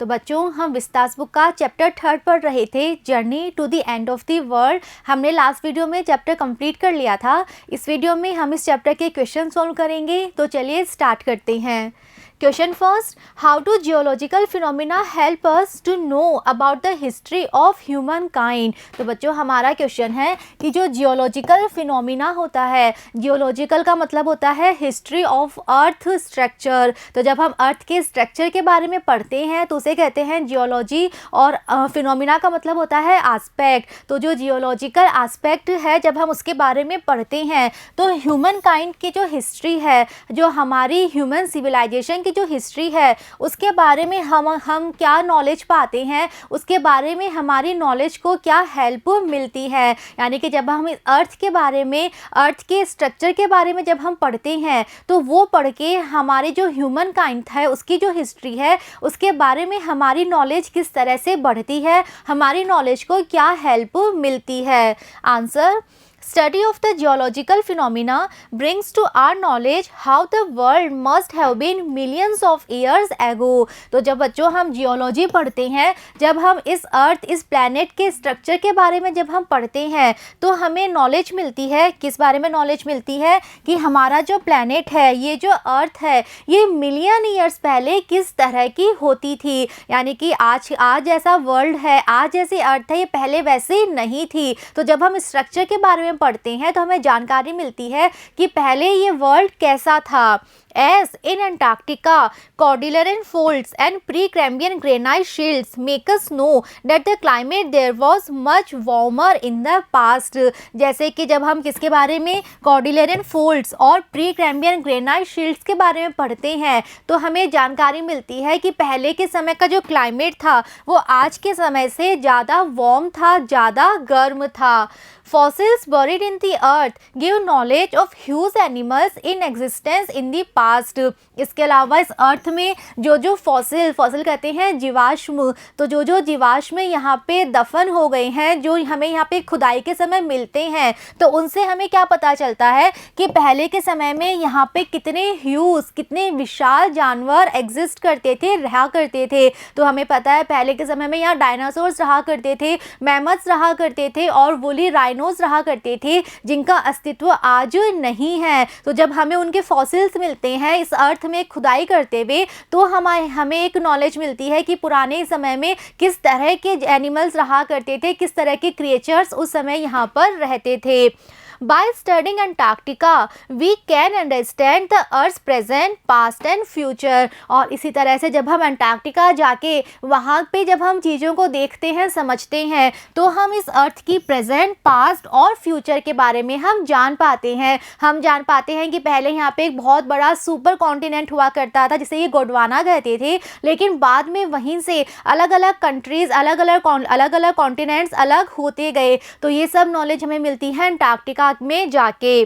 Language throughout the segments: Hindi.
तो बच्चों, हम विस्तास बुक का चैप्टर 3 पढ़ रहे थे, journey to the end of the world. हमने लास्ट वीडियो में चैप्टर कंप्लीट कर लिया था। इस वीडियो में हम इस चैप्टर के क्वेश्चन सॉल्व करेंगे। तो चलिए स्टार्ट करते हैं। Question first, how do geological phenomena help us to know about the history of humankind. तो बच्चों, हमारा क्वेश्चन है कि जो जियोलॉजिकल फिनोमिना होता है, जियोलॉजिकल का मतलब होता है हिस्ट्री ऑफ अर्थ स्ट्रक्चर। तो जब हम अर्थ के स्ट्रक्चर के बारे में पढ़ते हैं तो उसे कहते हैं जियोलॉजी, और फिनोमिना का मतलब होता है एस्पेक्ट। तो जो जियोलॉजिकल एस्पेक्ट है, जब हम उसके बारे में पढ़ते हैं तो ह्यूमन काइंड की जो हिस्ट्री है, जो हमारी ह्यूमन सिविलाइजेशन की जो हिस्ट्री है, उसके बारे में हम क्या नॉलेज पाते हैं, उसके बारे में हमारी नॉलेज को क्या हेल्प मिलती है। यानी कि जब हम अर्थ के बारे में, अर्थ के स्ट्रक्चर के बारे में जब हम पढ़ते हैं तो वो पढ़ के हमारे जो ह्यूमन काइंड है, उसकी जो हिस्ट्री है, उसके बारे में हमारी नॉलेज किस तरह से बढ़ती है, हमारी नॉलेज को क्या हेल्प मिलती है। Answer, Study of the geological phenomena brings to our knowledge how the world must have been millions of years ago। तो जब बच्चों हम जियोलॉजी पढ़ते हैं, जब हम इस अर्थ, इस प्लैनेट के स्ट्रक्चर के बारे में जब हम पढ़ते हैं तो हमें नॉलेज मिलती है। किस बारे में नॉलेज मिलती है कि हमारा जो प्लैनेट है, ये जो अर्थ है, ये मिलियन ईयर्स पहले किस तरह की होती थी। यानी कि आज जैसा वर्ल्ड है, आज जैसी अर्थ है, ये पहले वैसे नहीं थी। तो जब हम स्ट्रक्चर के बारे में पढ़ते हैं तो हमें जानकारी मिलती है कि पहले ये वर्ल्ड कैसा था। As in Antarctica, Cordilleran folds and Precambrian granite shields make us know that the climate there was much warmer in the past। जैसे कि जब हम किसके बारे में, Cordilleran folds और Precambrian granite shields के बारे में पढ़ते हैं तो हमें जानकारी मिलती है कि पहले के समय का जो क्लाइमेट था वो आज के समय से ज़्यादा वार्म था, ज़्यादा गर्म था। Fossils buried in the earth give knowledge of huge animals in existence in the past। इसके अलावा इस अर्थ में जो फॉसिल कहते हैं जीवाश्म, तो जो जीवाश्म यहाँ पे दफन हो गए हैं, जो हमें यहाँ पे खुदाई के समय मिलते हैं, तो उनसे हमें क्या पता चलता है कि पहले के समय में यहाँ पे कितने ह्यूज, कितने विशाल जानवर एग्जिस्ट करते थे, रहा करते थे। तो हमें पता है पहले के समय में यहाँ डायनासोर्स रहा करते थे, मैमथ्स रहा करते थे और वुली राइनोस रहा करते थे, जिनका अस्तित्व आज नहीं है। तो जब हमें उनके फॉसिल्स मिलते हैं इस अर्थ में खुदाई करते हुए, तो हमें एक नॉलेज मिलती है कि पुराने समय में किस तरह के एनिमल्स रहा करते थे, किस तरह के क्रिएचर्स उस समय यहाँ पर रहते थे। By studying Antarctica, we can understand the Earth's present, past and future। और इसी तरह से जब हम अंटार्कटिका जाके वहाँ पे जब हम चीज़ों को देखते हैं, समझते हैं, तो हम इस अर्थ की प्रेजेंट, पास्ट और फ्यूचर के बारे में हम जान पाते हैं। हम जान पाते हैं कि पहले यहाँ पे एक बहुत बड़ा सुपर कॉन्टिनेंट हुआ करता था जिसे ये गोंडवाना कहते थे, लेकिन बाद में वहीं से अलग अलग कंट्रीज़, अलग अलग कॉन्टिनेंट्स अलग होते गए। तो ये सब नॉलेज हमें मिलती है अंटार्कटिका में जाके।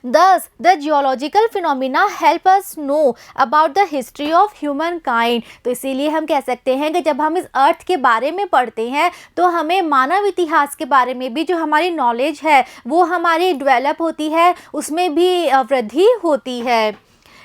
Thus, the geological phenomena help us know about the history of humankind। तो इसीलिए हम कह सकते हैं कि जब हम इस अर्थ के बारे में पढ़ते हैं तो हमें मानव इतिहास के बारे में भी जो हमारी नॉलेज है वो हमारी डेवलप होती है, उसमें भी वृद्धि होती है।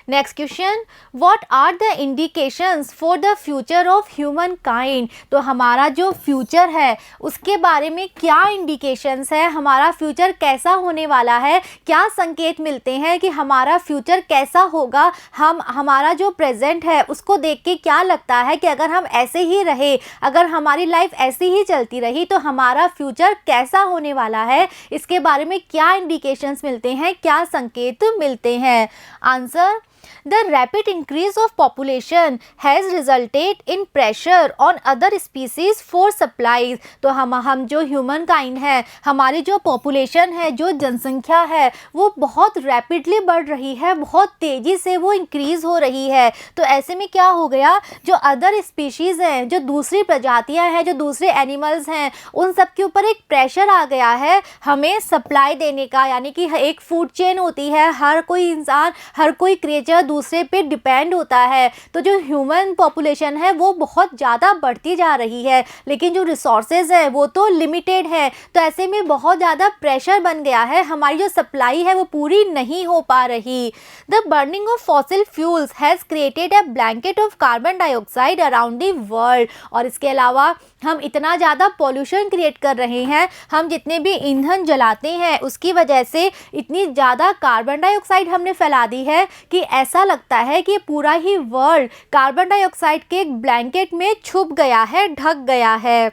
Next question, what are the indications for the future of humankind. तो हमारा जो फ्यूचर है उसके बारे में क्या इंडिकेशंस है, हमारा फ्यूचर कैसा होने वाला है, क्या संकेत मिलते हैं कि हमारा फ्यूचर कैसा होगा। हमारा जो प्रेजेंट है उसको देख के क्या लगता है कि अगर हम ऐसे ही रहे, अगर हमारी लाइफ ऐसी ही चलती रही तो हमारा फ्यूचर कैसा होने वाला है, इसके बारे में क्या इंडिकेशंस मिलते हैं, क्या संकेत मिलते हैं। Answer, The rapid increase of population has resulted in pressure on other species for supplies। तो हम जो ह्यूमन काइंड है, हमारी जो पॉपुलेशन है, जो जनसंख्या है, वो बहुत रैपिडली बढ़ रही है, बहुत तेज़ी से वो इंक्रीज़ हो रही है। तो ऐसे में क्या हो गया, जो अदर स्पीशीज़ हैं, जो दूसरी प्रजातियां हैं, जो दूसरे एनिमल्स हैं, उन सब के ऊपर एक प्रेशर आ गया है हमें सप्लाई देने का। यानी कि एक फूड चेन होती है, हर कोई इंसान, हर कोई क्रिएचर नेचर दूसरे पे डिपेंड होता है। तो जो ह्यूमन पॉपुलेशन है वो बहुत ज़्यादा बढ़ती जा रही है, लेकिन जो रिसोर्सेज है वो तो लिमिटेड है। तो ऐसे में बहुत ज़्यादा प्रेशर बन गया है, हमारी जो सप्लाई है वो पूरी नहीं हो पा रही। The burning of fossil fuels has created a blanket of carbon dioxide around the world. और इसके अलावा हम इतना ज़्यादा पॉल्यूशन क्रिएट कर रहे हैं, हम जितने भी ईंधन जलाते हैं उसकी वजह से इतनी ज़्यादा कार्बन डाइऑक्साइड हमने फैला दी है कि ऐसा लगता है कि पूरा ही वर्ल्ड कार्बन डाइऑक्साइड के एक ब्लैंकेट में छुप गया है, ढक गया है।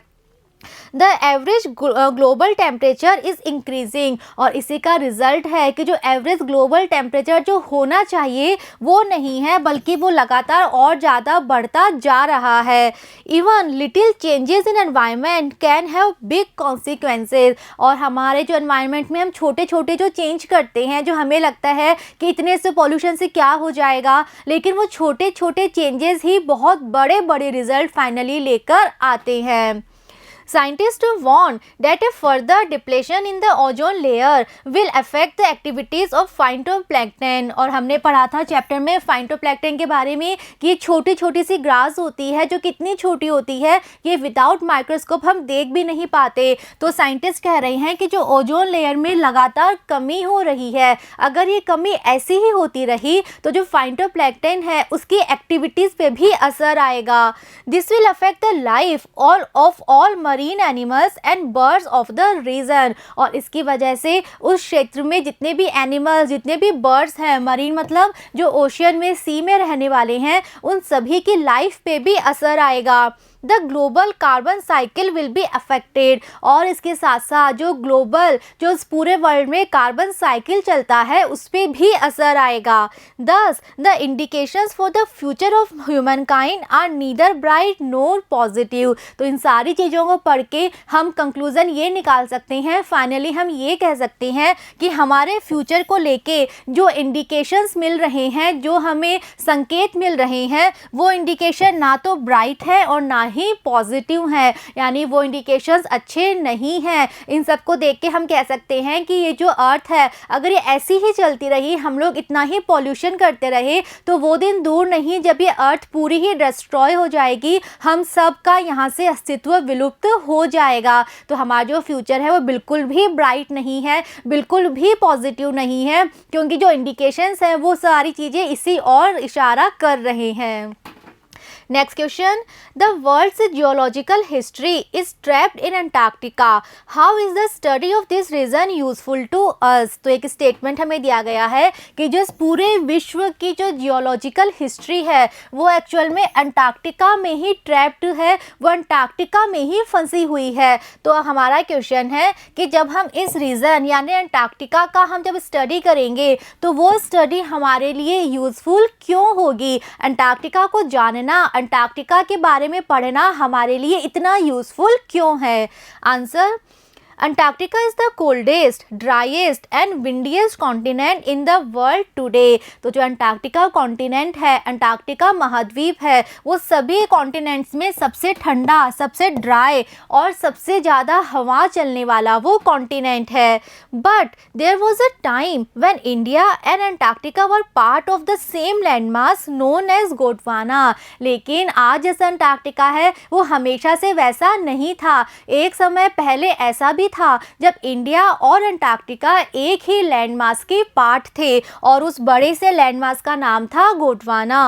The average global temperature is increasing. और इसी का रिजल्ट है कि जो एवरेज ग्लोबल टेम्परेचर जो होना चाहिए वो नहीं है, बल्कि वो लगातार और ज़्यादा बढ़ता जा रहा है। Even little changes in environment can have big consequences. और हमारे जो एनवायरनमेंट में हम छोटे छोटे जो चेंज करते हैं, जो हमें लगता है कि इतने से पॉल्यूशन से क्या हो जाएगा, लेकिन वो छोटे छोटे चेंजेस ही बहुत बड़े बड़े रिजल्ट फाइनली लेकर आते हैं। Scientists warn that a further depletion in the ozone layer will affect the activities of phytoplankton। और हमने पढ़ा था चैप्टर में फाइटोप्लैंक्टन के बारे में कि छोटी छोटी सी ग्रास होती है जो कितनी छोटी होती है, ये विदाउट माइक्रोस्कोप हम देख भी नहीं पाते। तो साइंटिस्ट कह रहे हैं कि जो ओजोन लेयर में लगातार कमी हो रही है, अगर ये कमी ऐसी ही होती रही तो जो फाइटोप्लैंक्टन है उसकी एक्टिविटीज़ पे भी असर आएगा। This will affect the life of all marine animals and birds of the region. और इसकी वजह से उस क्षेत्र में जितने भी एनिमल्स, जितने भी बर्ड्स हैं, मरीन मतलब जो ओशियन में, सी में रहने वाले हैं, उन सभी की लाइफ पे भी असर आएगा। The global carbon cycle will be affected. और इसके साथ साथ जो ग्लोबल, जो पूरे वर्ल्ड में कार्बन साइकिल चलता है उस पर भी असर आएगा। Thus the indications for the future of humankind are neither bright nor positive. तो इन सारी चीज़ों को पढ़ के हम कंक्लूज़न ये निकाल सकते हैं, फाइनली हम ये कह सकते हैं कि हमारे फ्यूचर को लेके जो इंडिकेशंस मिल रहे हैं, जो हमें संकेत मिल रहे हैं, वो इंडिकेशन ना तो ब्राइट है और ना ही पॉजिटिव है, यानी वो इंडिकेशंस अच्छे नहीं हैं। इन सब को देख के हम कह सकते हैं कि ये जो अर्थ है, अगर ये ऐसी ही चलती रही, हम लोग इतना ही पॉल्यूशन करते रहे, तो वो दिन दूर नहीं जब ये अर्थ पूरी ही डिस्ट्रॉय हो जाएगी, हम सब का यहाँ से अस्तित्व विलुप्त हो जाएगा। तो हमारा जो फ्यूचर है वो बिल्कुल भी ब्राइट नहीं है, बिल्कुल भी पॉजिटिव नहीं है, क्योंकि जो इंडिकेशंस हैं वो सारी चीज़ें इसी और इशारा कर रहे हैं। Next question, the world's geological history is trapped in Antarctica, how is the study of this region useful to us. तो एक स्टेटमेंट हमें दिया गया है कि जो पूरे विश्व की जो जियोलॉजिकल हिस्ट्री है वो एक्चुअल में अंटार्कटिका में ही ट्रैप्ड है, वो अंटार्कटिका में ही फंसी हुई है। तो हमारा क्वेश्चन है कि जब हम इस रीजन यानी अंटार्कटिका का हम जब स्टडी करेंगे तो वो स्टडी हमारे लिए यूजफुल क्यों होगी। अंटार्कटिका को जानना, अंटार्कटिका के बारे में पढ़ना हमारे लिए इतना यूजफुल क्यों है। Answer, Antarctica is the coldest, driest and windiest continent in the world today. तो जो अंटार्कटिका कॉन्टिनेंट है, अंटार्कटिका महाद्वीप है, वो सभी कॉन्टिनेंट्स में सबसे ठंडा, सबसे ड्राई और सबसे ज़्यादा हवा चलने वाला वो कॉन्टिनेंट है। But there was a time when India and Antarctica were part of the same land mass known as Gondwana. लेकिन आज जैसा अंटार्कटिका है वो हमेशा से वैसा नहीं था। एक समय पहले ऐसा भी था जब इंडिया और अंटार्कटिका एक ही लैंडमास के पार्ट थे और उस बड़े से लैंडमास का नाम था Gondwana.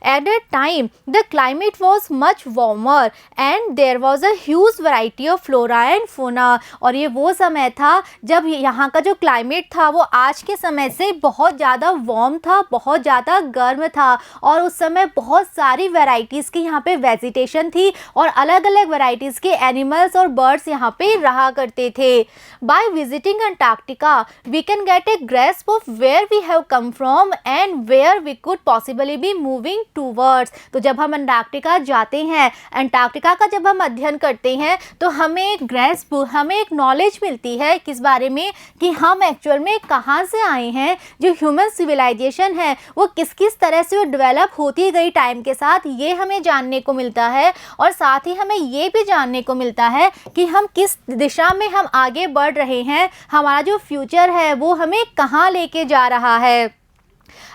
At that time the climate was much warmer and there was a huge variety of flora and fauna. और ये वो समय था जब यहाँ का जो क्लाइमेट था वो आज के समय से बहुत ज़्यादा वार्म था, बहुत ज़्यादा गर्म था, और उस समय बहुत सारी वैरायटीज़ की यहाँ पे वेजिटेशन थी और अलग अलग वैरायटीज़ के एनिमल्स और बर्ड्स यहाँ पे रहा करते थे। By visiting Antarctica we can get a grasp of where we have come from and where we could possibly be moving towards. तो जब हम अंटार्कटिका जाते हैं, अंटार्कटिका का जब हम अध्ययन करते हैं तो हमें एक ग्रेस्प, हमें एक नॉलेज मिलती है किस बारे में, कि हम एक्चुअल में कहाँ से आए हैं, जो ह्यूमन सिविलाइजेशन है वो किस किस तरह से वो डेवलप होती गई टाइम के साथ, ये हमें जानने को मिलता है। और साथ ही हमें ये भी जानने को मिलता है कि हम किस दिशा में हम आगे बढ़ रहे हैं, हमारा जो फ्यूचर है वो हमें कहाँ लेके जा रहा है।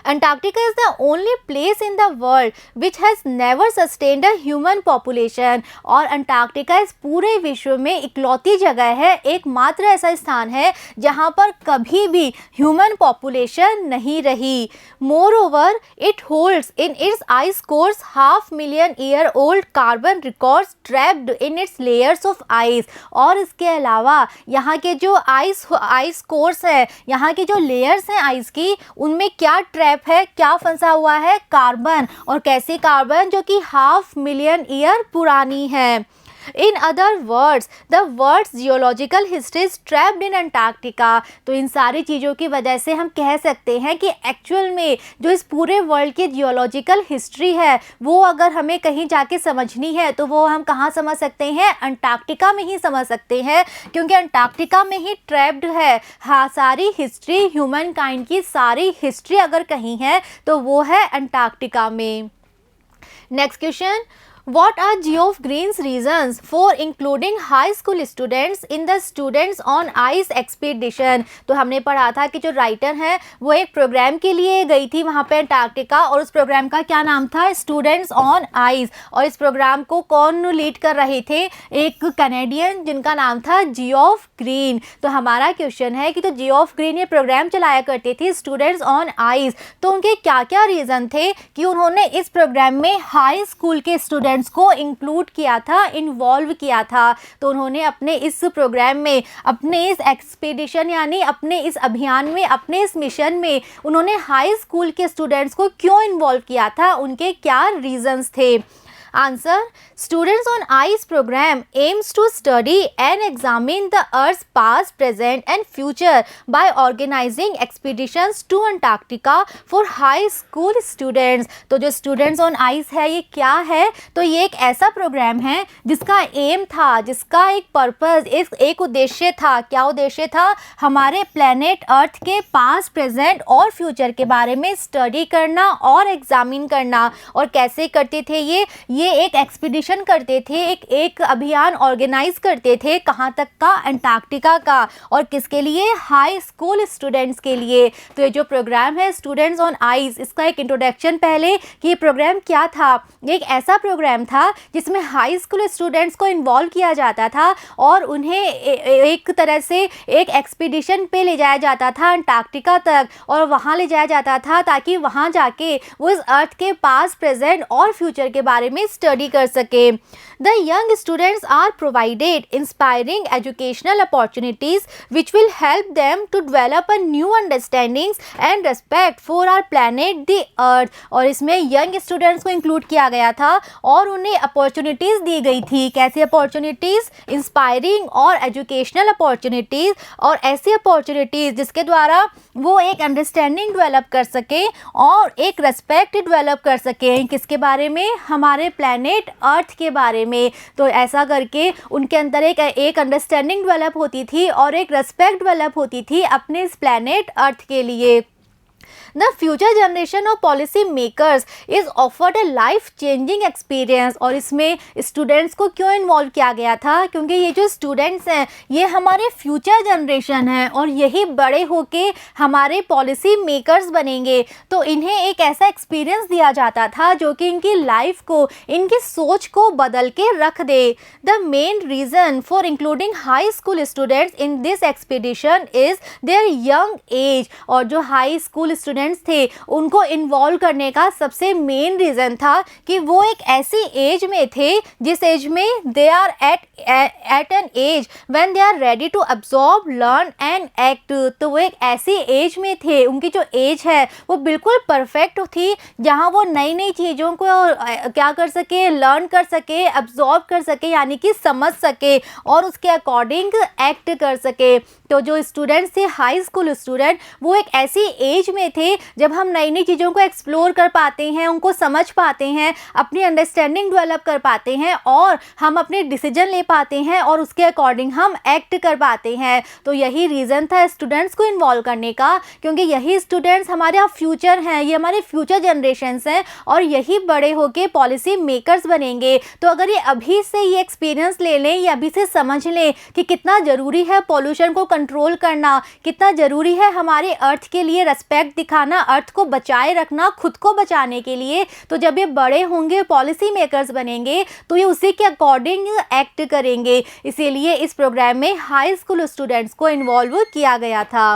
Antarctica is the only place in the world which has never sustained a human population. और अंटार्कटिका इस पूरे विश्व में इकलौती जगह है, एकमात्र ऐसा स्थान है जहाँ पर कभी भी ह्यूमन पॉपुलेशन नहीं रही। More over it holds in its ice course 500,000 year old carbon records trapped in its layers of ice. और इसके अलावा यहाँ के जो आइस कोर्स है, यहाँ की जो लेयर्स हैं आइस की, उनमें क्या ट्रैप है, क्या फंसा हुआ है, कार्बन। और कैसी कार्बन, जो कि 500,000 ईयर पुरानी है। In other words, the world's geological history is trapped in Antarctica। तो इन सारी चीज़ों की वजह से हम कह सकते हैं कि एक्चुअल में जो इस पूरे वर्ल्ड की जियोलॉजिकल हिस्ट्री है वो अगर हमें कहीं जाके समझनी है तो वो हम कहाँ समझ सकते हैं, अंटार्कटिका में ही समझ सकते हैं, क्योंकि अंटार्कटिका में ही ट्रैप्ड है हाँ सारी हिस्ट्री, ह्यूमन काइंड की सारी हिस्ट्री अगर कहीं है तो वो है अंटार्कटिका में। Next question, What are Geoff Green's reasons for including high school students in the Students on Ice expedition? तो हमने पढ़ा था कि जो राइटर हैं वो एक प्रोग्राम के लिए गई थी वहाँ पे अंटार्कटिका, और उस प्रोग्राम का क्या नाम था, स्टूडेंट्स ऑन आइस। और इस प्रोग्राम को कौन लीड कर रहे थे, एक कैनेडियन जिनका नाम था जियोफ ग्रीन। तो हमारा क्वेश्चन है कि तो जियोफ ग्रीन ये प्रोग्राम चलाया करते थे स्टूडेंट्स ऑन आइस, तो उनके क्या क्या रीज़न थे कि उन्होंने इस प्रोग्राम में हाई स्कूल के स्टूडेंट्स को इंक्लूड किया था, इन्वॉल्व किया था। तो उन्होंने अपने इस प्रोग्राम में, अपने इस एक्सपीडिशन यानी अपने इस अभियान में, अपने इस मिशन में उन्होंने हाई स्कूल के स्टूडेंट्स को क्यों इन्वॉल्व किया था, उनके क्या रीजंस थे। Answer, Students on Ice program aims to study and examine the Earth's past, present and future by organizing expeditions to Antarctica for high school students। तो जो Students on Ice है ये क्या है, तो ये एक ऐसा प्रोग्राम है जिसका एम था, जिसका एक पर्पस, एक उद्देश्य था। क्या उद्देश्य था, हमारे प्लेनेट अर्थ के पास्ट, प्रेजेंट और फ्यूचर के बारे में स्टडी करना और एग्जामिन करना। और कैसे करते थे ये एक एक्सपीडिशन करते थे, एक अभियान ऑर्गेनाइज करते थे, कहाँ तक का, अंटार्कटिका का। और किसके लिए, हाई स्कूल स्टूडेंट्स के लिए। तो ये जो प्रोग्राम है स्टूडेंट्स ऑन आइस, इसका एक इंट्रोडक्शन पहले कि ये प्रोग्राम क्या था। ये एक ऐसा प्रोग्राम था जिसमें हाई स्कूल स्टूडेंट्स को इन्वॉल्व किया जाता था और उन्हें एक तरह से एक एक्सपीडिशन पे ले जाया जाता था अंटार्कटिका तक, और वहाँ ले जाया जाता था ताकि वहाँ जाके वो इस अर्थ के पास्ट, प्रेजेंट और फ्यूचर के बारे में स्टडी कर सके। The young students are provided inspiring educational opportunities which will help them to develop a new understandings and respect for our planet the earth। और इसमें यंग स्टूडेंट्स को इंक्लूड किया गया था और उन्हें अपॉर्चुनिटीज़ दी गई थी। कैसी अपॉर्चुनिटीज़, इंस्पायरिंग और एजुकेशनल अपॉर्चुनिटीज़, और ऐसी अपॉर्चुनिटीज़ जिसके द्वारा वो एक अंडरस्टैंडिंग डेवलप कर सके और एक रेस्पेक्ट डेवलप कर सके। किसके बारे में, हमारे प्लैनेट अर्थ के बारे में। तो ऐसा करके उनके अंदर एक अंडरस्टैंडिंग डेवलप होती थी और एक रेस्पेक्ट डेवलप होती थी अपने इस प्लैनेट अर्थ के लिए। The future generation of policy makers is offered a life changing experience। और इसमें स्टूडेंट्स को क्यों इन्वॉल्व किया गया था, क्योंकि ये जो स्टूडेंट्स हैं ये हमारे फ्यूचर जनरेशन है और यही बड़े होके हमारे पॉलिसी मेकर्स बनेंगे। तो इन्हें एक ऐसा एक्सपीरियंस दिया जाता था जो कि इनकी लाइफ को, इनकी सोच को बदल के रख दे। The main reason for including high school students in this expedition is their young age. और जो हाई स्कूल स्टूडेंट्स थे उनको इन्वॉल्व करने का सबसे मेन रीज़न था कि वो एक ऐसी एज में थे जिस एज में they are at an age when they are ready to absorb, learn and act. तो वो एक ऐसी एज में थे, उनकी जो एज है वो बिल्कुल परफेक्ट थी जहाँ वो नई नई चीज़ों को क्या कर सके, लर्न कर सके, अब्सॉर्ब कर सके यानी कि समझ सके और उसके अकॉर्डिंग एक्ट कर सके। तो जो स्टूडेंट्स थे, हाई स्कूल स्टूडेंट, वो एक ऐसी एज में थे जब हम नई नई चीज़ों को एक्सप्लोर कर पाते हैं, उनको समझ पाते हैं, अपनी अंडरस्टैंडिंग डेवलप कर पाते हैं और हम अपने डिसीजन ले पाते हैं और उसके अकॉर्डिंग हम एक्ट कर पाते हैं। तो यही रीज़न था स्टूडेंट्स को इन्वॉल्व करने का, क्योंकि यही स्टूडेंट्स हमारे फ्यूचर हैं, ये हमारे फ्यूचर जनरेशन्स हैं और यही बड़े होके पॉलिसी मेकर्स बनेंगे। तो अगर ये अभी से ये एक्सपीरियंस ले लें, या अभी से समझ लें कि कितना ज़रूरी है पॉल्यूशन को कंट्रोल करना, कितना ज़रूरी है हमारे अर्थ के लिए रेस्पेक्ट दिखाना, अर्थ को बचाए रखना खुद को बचाने के लिए। तो जब ये बड़े होंगे, पॉलिसी मेकर्स बनेंगे, तो ये उसी के अकॉर्डिंग एक्ट करेंगे। इसीलिए इस प्रोग्राम में हाई स्कूल स्टूडेंट्स को इन्वॉल्व किया गया था।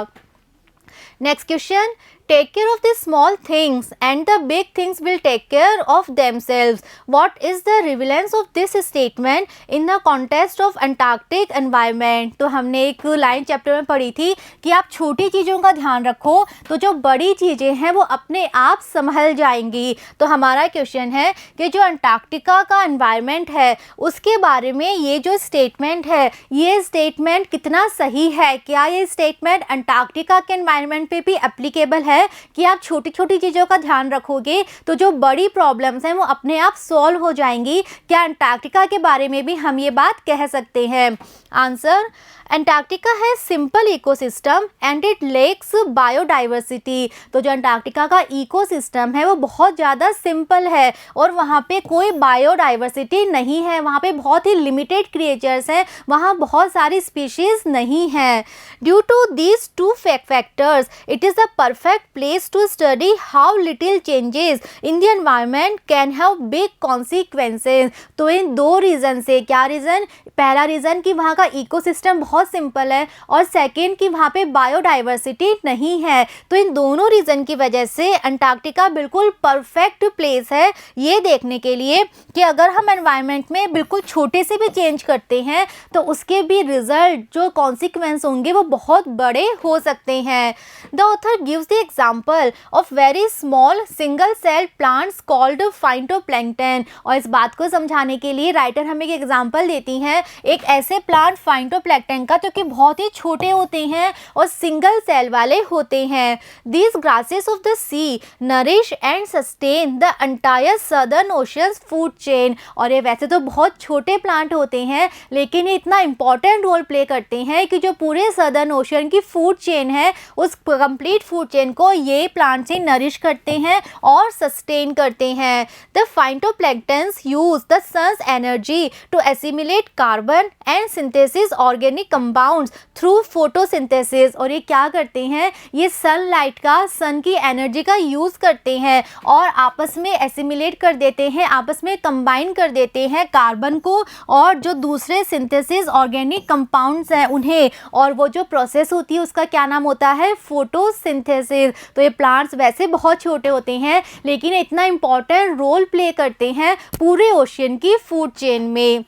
Next question, take care of the small things and the big things will take care of themselves. What is the relevance of this statement in the context of Antarctic environment? तो हमने एक लाइन चैप्टर में पढ़ी थी कि आप छोटी चीज़ों का ध्यान रखो तो जो बड़ी चीज़ें हैं वो अपने आप संभल जाएंगी। तो हमारा क्वेश्चन है कि जो अंटार्कटिका का एनवायरनमेंट है उसके बारे में ये जो स्टेटमेंट है, ये स्टेटमेंट कितना सही है? क्या ये स्टेटमेंट अंटार्कटिका के एनवायरनमेंट पे भी एप्लीकेबल है कि आप छोटी छोटी चीज़ों का ध्यान रखोगे तो जो बड़ी प्रॉब्लम्स हैं वो अपने आप सॉल्व हो जाएंगी? क्या अंटार्कटिका के बारे में भी हम ये बात कह सकते हैं? आंसर, अंटार्कटिका है simple ecosystem and it lacks biodiversity. तो जो अंटार्कटिका का इकोसिस्टम है वो बहुत ज़्यादा सिंपल है और वहाँ पे कोई बायोडाइवर्सिटी नहीं है, वहाँ पे बहुत ही लिमिटेड क्रिएचर्स हैं, वहाँ बहुत सारी स्पीशीज़ नहीं हैं। Due to these two factors it is the perfect place to study how little changes in the environment can have big consequences. तो इन दो रीज़न से, क्या रीज़न? पहला रीज़न कि वहाँ का इकोसिस्टम बहुत सिंपल है और सेकेंड कि वहाँ पे बायोडाइवर्सिटी नहीं है। तो इन दोनों रीज़न की वजह से अंटार्कटिका बिल्कुल परफेक्ट प्लेस है ये देखने के लिए कि अगर हम एनवायरनमेंट में बिल्कुल छोटे से भी चेंज करते हैं तो उसके भी रिजल्ट, जो कॉन्सिक्वेंस होंगे वो बहुत बड़े हो सकते हैं। The author gives the example of very small single cell plants called phytoplankton. और इस बात को समझाने के लिए राइटर हमें एक एग्जाम्पल देती हैं एक ऐसे प्लांट फाइटोप्लैंक्टन का जो कि बहुत ही छोटे होते हैं और सिंगल सेल वाले होते हैं। These grasses of the sea nourish and sustain the entire southern ocean's food chain. और ये वैसे तो बहुत छोटे प्लांट होते हैं लेकिन ये इतना इंपॉर्टेंट रोल प्ले करते हैं कि जो पूरे सदर्न ओशियन की फूड चेन है उस कंप्लीट फूड चेन को ये प्लांट से नरिश करते हैं और सस्टेन करते हैं। The phytoplanktons use the sun's energy to assimilate carbon and synthesis organic compounds through photosynthesis. और ये क्या करते हैं? ये सनलाइट का, सन की एनर्जी का यूज़ करते हैं और आपस में एसिमिलेट कर देते हैं, आपस में कंबाइन कर देते हैं कार्बन को और जो दूसरे सिंथेसिस ऑर्गेनिक कंपाउंड्स हैं उन्हें। और वो जो प्रोसेस होती है उसका क्या नाम होता है? फोटोसिंथेसिस। तो ये प्लांट्स वैसे बहुत छोटे होते हैं लेकिन इतना इम्पॉर्टेंट रोल प्ले करते हैं पूरे ओशियन की फूड चेन में।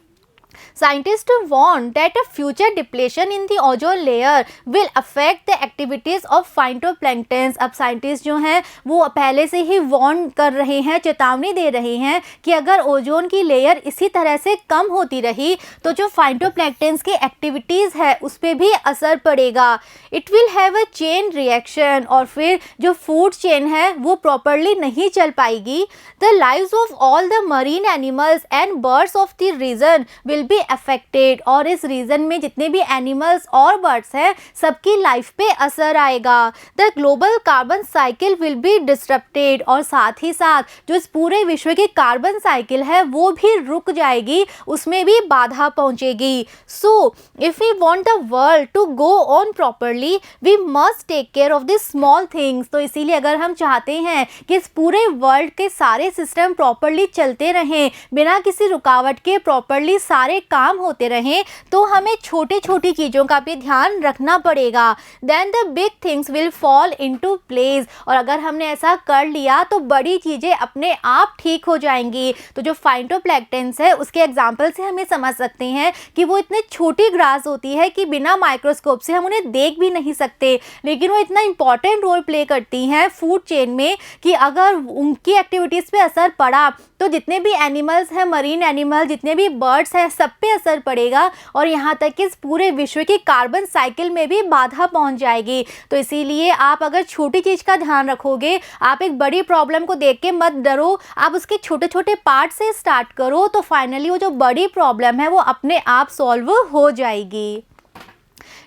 Scientists warn that a future depletion in the ozone layer will affect the activities of phytoplanktons। अब साइंटिस्ट जो हैं वो पहले से ही वार्न कर रहे हैं, चेतावनी दे रहे हैं कि अगर ओजोन की लेयर इसी तरह से कम होती रही तो जो फाइटोप्लैंक्टन्स की एक्टिविटीज़ है उस पर भी असर पड़ेगा। It will have a chain reaction और फिर जो फूड चेन है वो प्रॉपरली नहीं चल पाएगी। The lives of all the marine animals and birds of the region will be affected. और इस रीजन में जितने भी एनिमल्स और बर्ड्स हैं सबकी लाइफ पे असर आएगा। The global carbon cycle will be disturbed और साथ ही साथ जो इस पूरे विश्व की कार्बन साइकिल है वो भी रुक जाएगी, उसमें भी बाधा पहुंचेगी। So if we want the world to go on properly we must take care of the small things. तो इसीलिए अगर हम चाहते हैं कि इस पूरे वर्ल्ड के सारे सिस्टम प्रॉपरली चलते रहें, बिना किसी रुकावट के प्रॉपरली सारे काम होते रहें, तो हमें छोटी छोटी चीज़ों का भी ध्यान रखना पड़ेगा। Then the big things will fall into place. और अगर हमने ऐसा कर लिया तो बड़ी चीज़ें अपने आप ठीक हो जाएंगी। तो जो फाइटोप्लैंक्टन्स है उसके एग्जाम्पल से हमें समझ सकते हैं कि वो इतनी छोटी ग्रास होती है कि बिना माइक्रोस्कोप से हम उन्हें देख भी नहीं सकते, लेकिन वो इतना इंपॉर्टेंट रोल प्ले करती हैं फूड चेन में कि अगर उनकी एक्टिविटीज़ पे असर पड़ा तो जितने भी एनिमल्स हैं, मरीन एनिमल, जितने भी बर्ड्स हैं, सब पे असर पड़ेगा और यहाँ तक कि इस पूरे विश्व की कार्बन साइकिल में भी बाधा पहुँच जाएगी। तो इसीलिए आप अगर छोटी चीज़ का ध्यान रखोगे, आप एक बड़ी प्रॉब्लम को देख के मत डरो, आप उसके छोटे छोटे पार्ट से स्टार्ट करो, तो फाइनली वो जो बड़ी प्रॉब्लम है वो अपने आप सॉल्व हो जाएगी।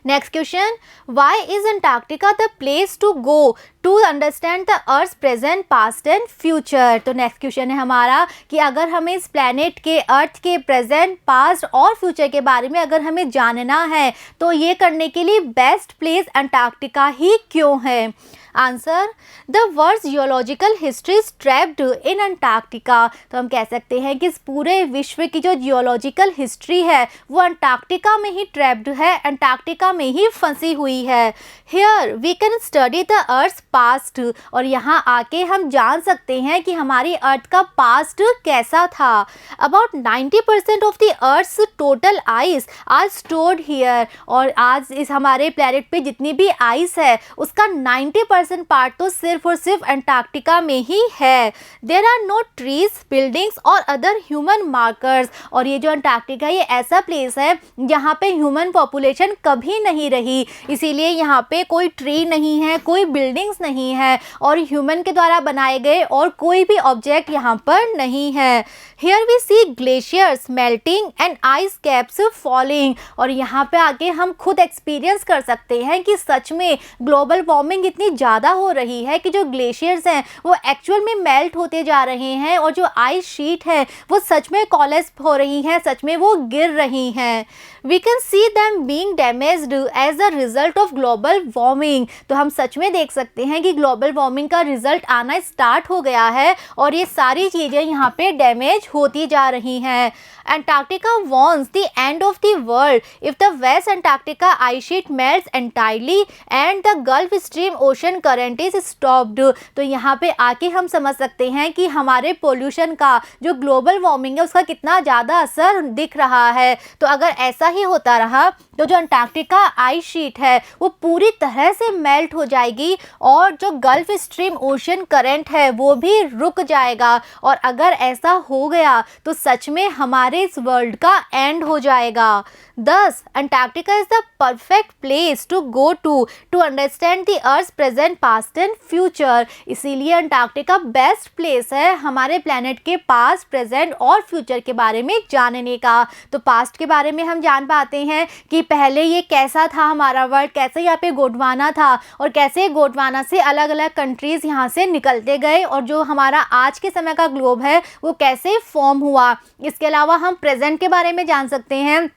Next question, why is Antarctica the place to go to to understand the earth present past and future. तो नेक्स्ट क्वेश्चन है हमारा कि अगर हमें इस प्लेनेट के अर्थ के प्रेजेंट पास्ट और फ्यूचर के बारे में अगर हमें जानना है तो ये करने के लिए बेस्ट प्लेस अंटार्कटिका ही क्यों है। Answer, the world's geological history is trapped in Antarctica. तो हम कह सकते हैं कि इस पूरे विश्व की जो जियोलॉजिकल हिस्ट्री है वो अंटार्कटिका में ही ट्रैप्ड है, अंटार्कटिका में ही फंसी हुई है। Here we can study the earth past. और यहाँ आके हम जान सकते हैं कि हमारी अर्थ का पास्ट कैसा था। About 90% of the earth total ice are stored here. और आज इस हमारे प्लेनेट पे जितनी भी आइस है उसका 90% पार्ट तो सिर्फ और सिर्फ अंटार्कटिका में ही है। There are no trees, buildings और अदर ह्यूमन मार्कर्स। और ये जो अंटार्कटिका ये ऐसा प्लेस है जहाँ पे ह्यूमन पॉपुलेशन कभी नहीं रही, इसीलिए यहाँ पे कोई ट्री नहीं है, कोई बिल्डिंग्स नहीं है और ह्यूमन के द्वारा बनाए गए और कोई भी ऑब्जेक्ट यहाँ पर नहीं है। Here we see glaciers melting and ice caps falling. और यहाँ पे आके हम खुद एक्सपीरियंस कर सकते हैं कि सच में ग्लोबल वार्मिंग इतनी ज़्यादा हो रही है कि जो ग्लेशियर्स हैं वो एक्चुअल में मेल्ट होते जा रहे हैं और जो आइस शीट है वो सच में कोलैप्स हो रही हैं, सच में वो गिर रही हैं। We can see them being damaged as a result of global warming. तो हम सच में देख सकते हैं कि ग्लोबल वार्मिंग का रिजल्ट आना स्टार्ट हो गया है और ये सारी चीज़ें यहाँ पे डैमेज होती जा रही हैं। Antarctica warns the end of the world if the West Antarctica ice sheet melts entirely and the Gulf Stream ocean current is stopped। तो यहाँ पे आके हम समझ सकते हैं कि हमारे पोल्यूशन का जो ग्लोबल वार्मिंग है उसका कितना ज़्यादा असर दिख रहा है। तो अगर ऐसा ही होता रहा तो जो अंटार्कटिका आइस शीट है वो पूरी तरह से मेल्ट हो जाएगी और जो गल्फ स्ट्रीम ओशन करंट है वो भी रुक जाएगा। और अगर ऐसा हो गया तो सच में हमारे इस वर्ल्ड का एंड हो जाएगा। Thus, Antarctica is the perfect place to go to understand the Earth's present, past and future। इसीलिए अंटार्कटिका बेस्ट प्लेस है हमारे प्लेनेट के पास्ट, प्रेजेंट और फ्यूचर के बारे में जानने का। तो पास्ट के बारे में हम जान पाते हैं कि पहले ये कैसा था हमारा वर्ल्ड, कैसे यहाँ पे गोंडवाना था और कैसे गोंडवाना से अलग अलग कंट्रीज़ यहाँ से निकलते गए और जो हमारा आज के समय का ग्लोब है वो कैसे फॉर्म हुआ। इसके अलावा हम प्रेजेंट के बारे में जान सकते हैं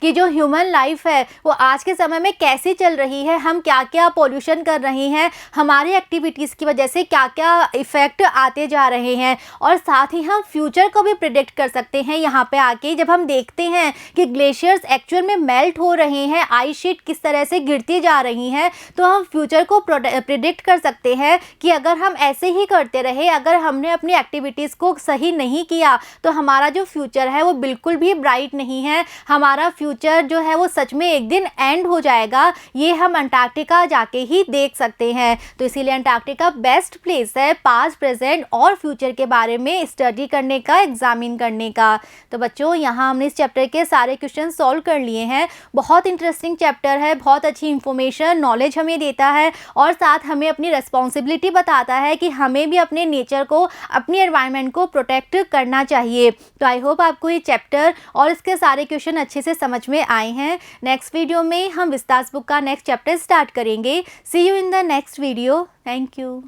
कि जो ह्यूमन लाइफ है वो आज के समय में कैसे चल रही है, हम क्या क्या पॉल्यूशन कर रहे हैं, हमारी एक्टिविटीज़ की वजह से क्या क्या इफ़ेक्ट आते जा रहे हैं। और साथ ही हम फ्यूचर को भी प्रिडिक्ट कर सकते हैं। यहाँ पे आके जब हम देखते हैं कि ग्लेशियर्स एक्चुअल में मेल्ट हो रहे हैं, आइस शीट किस तरह से गिरती जा रही हैं, तो हम फ्यूचर को प्रिडिक्ट कर सकते हैं कि अगर हम ऐसे ही करते रहे, अगर हमने अपनी एक्टिविटीज़ को सही नहीं किया तो हमारा जो फ्यूचर है वो बिल्कुल भी ब्राइट नहीं है। हमारा फ्यूचर जो है वो सच में एक दिन एंड हो जाएगा। ये हम अंटार्कटिका जाके ही देख सकते हैं। तो इसीलिए अंटार्कटिका बेस्ट प्लेस है पास्ट, प्रेजेंट और फ्यूचर के बारे में स्टडी करने का, एग्जामिन करने का। तो बच्चों यहाँ हमने इस चैप्टर के सारे क्वेश्चन सॉल्व कर लिए हैं। बहुत इंटरेस्टिंग चैप्टर है, बहुत अच्छी इंफॉर्मेशन, नॉलेज हमें देता है और साथ हमें अपनी रिस्पॉन्सिबिलिटी बताता है कि हमें भी अपने नेचर को, अपनी एनवायरनमेंट को प्रोटेक्ट करना चाहिए। तो आई होप आपको ये चैप्टर और इसके सारे क्वेश्चन अच्छे से समझ में आए हैं। नेक्स्ट वीडियो में हम विस्तास बुक का नेक्स्ट चैप्टर स्टार्ट करेंगे। See you in the next video. Thank you.